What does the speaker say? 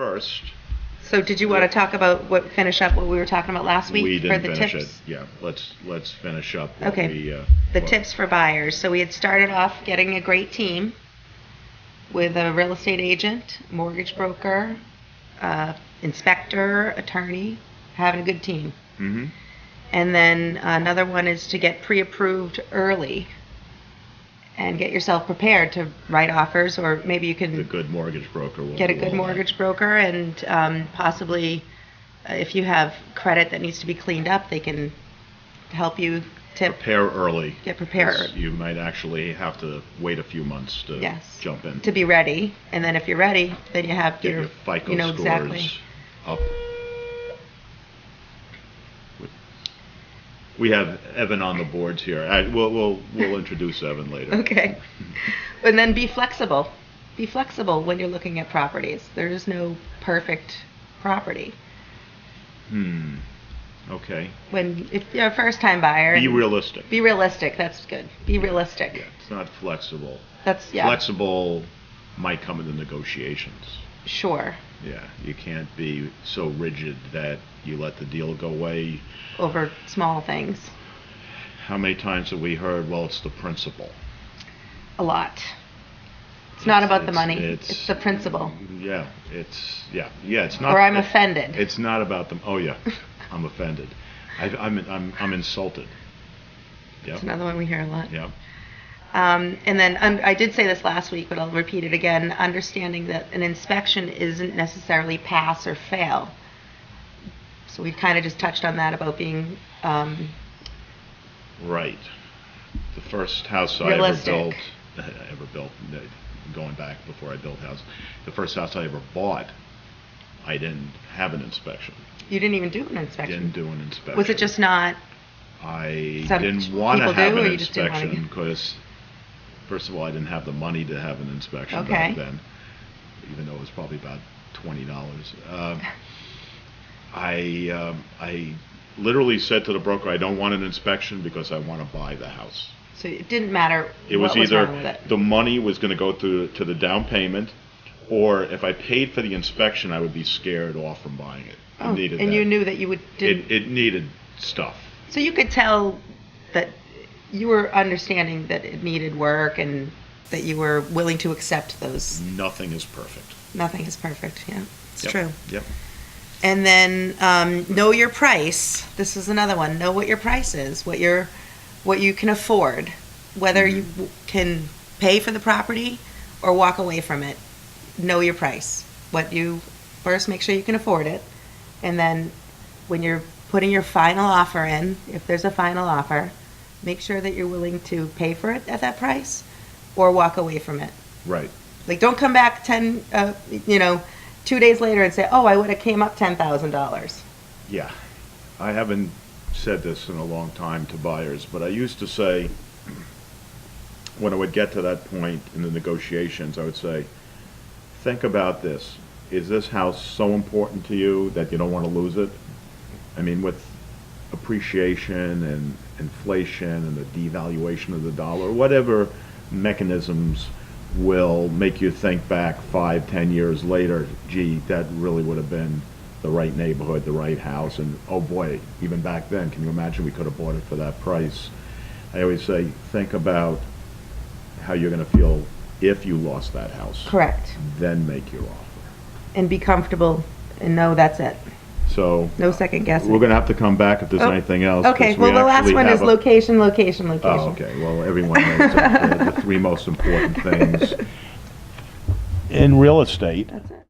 first, So did you want to talk about finish up what we were talking about last week we for didn't the finish tips? it. Yeah, let's finish up what Okay. we... The tips for buyers. So we had started off getting a great team with a real estate agent, mortgage broker, inspector, attorney, having a good team. Mm-hmm. And then another one is to get pre-approved early and get yourself prepared to write offers, or maybe you can The good mortgage broker will get a do good all that. mortgage broker, and possibly if you have credit that needs to be cleaned up, they can help you Prepare early. Get prepared. 'Cause you might actually have to wait a few months to Yes. jump in. to be ready. And then if you're ready, then you have Get your, your FICO you know scores exactly. up. We have Evan on the boards here. We'll introduce Evan later. Okay. And then be flexible. Be flexible when you're looking at properties. There is no perfect property. Okay. If you're a first-time buyer, Be realistic. Be realistic. That's good. Be realistic. Yeah, it's not flexible. That's Flexible might come in the negotiations. Sure. Yeah, you can't be so rigid that you let the deal go away. Over small things. How many times have we heard, well, it's the principle? A lot. It's not about the money. It's the principle. Yeah, it's not. Or I'm offended. It's not about them. Oh yeah, I'm offended. I'm insulted. Yeah. That's another one we hear a lot. Yeah. And then I did say this last week, but I'll repeat it again. Understanding that an inspection isn't necessarily pass or fail. So we've kind of just touched on that about being Right. The first house I realistic. ever built, going back before I built houses, the first house I ever bought, I didn't have an inspection. You didn't even do an inspection. Didn't do an inspection. Was it just not? I Some didn't want to people have do, an or you just didn't wanna inspection get- because, first of all, I didn't have the money to have an inspection Okay. back then, even though it was probably about $20. I literally said to the broker, I don't want an inspection because I want to buy the house. So it didn't matter. It was what was either wrong with it. the money was going to go to the down payment, or if I paid for the inspection, I would be scared off from buying it. Oh, It needed and that. you knew that you didn't. It needed stuff. So you could tell that you were understanding that it needed work and that you were willing to accept those. Nothing is perfect. Nothing is perfect. Yeah, it's Yep. true. Yep. And then know your price. This is another one. Know what your price is. What you can afford. Whether you can pay for the property or walk away from it. Know your price. First make sure you can afford it, and then when you're putting your final offer in, if there's a final offer, make sure that you're willing to pay for it at that price or walk away from it. Right. Like, don't come back 2 days later and say, oh, I would have came up $10,000. Yeah. I haven't said this in a long time to buyers, but I used to say, when I would get to that point in the negotiations, I would say, think about this. Is this house so important to you that you don't want to lose it? I mean, with appreciation and inflation and the devaluation of the dollar, whatever mechanisms will make you think back 5-10 years later, gee, that really would have been the right neighborhood, the right house, and oh boy, even back then, can you imagine we could have bought it for that price? I always say, think about how you're going to feel if you lost that house. Correct. Then make your offer. And be comfortable and know that's it. So No second guessing. we're going to have to come back if there's anything else. Okay, 'cause we well, the last actually one have is a- location, location. Oh, okay. Well, everyone knows that the three most important things in real estate That's it.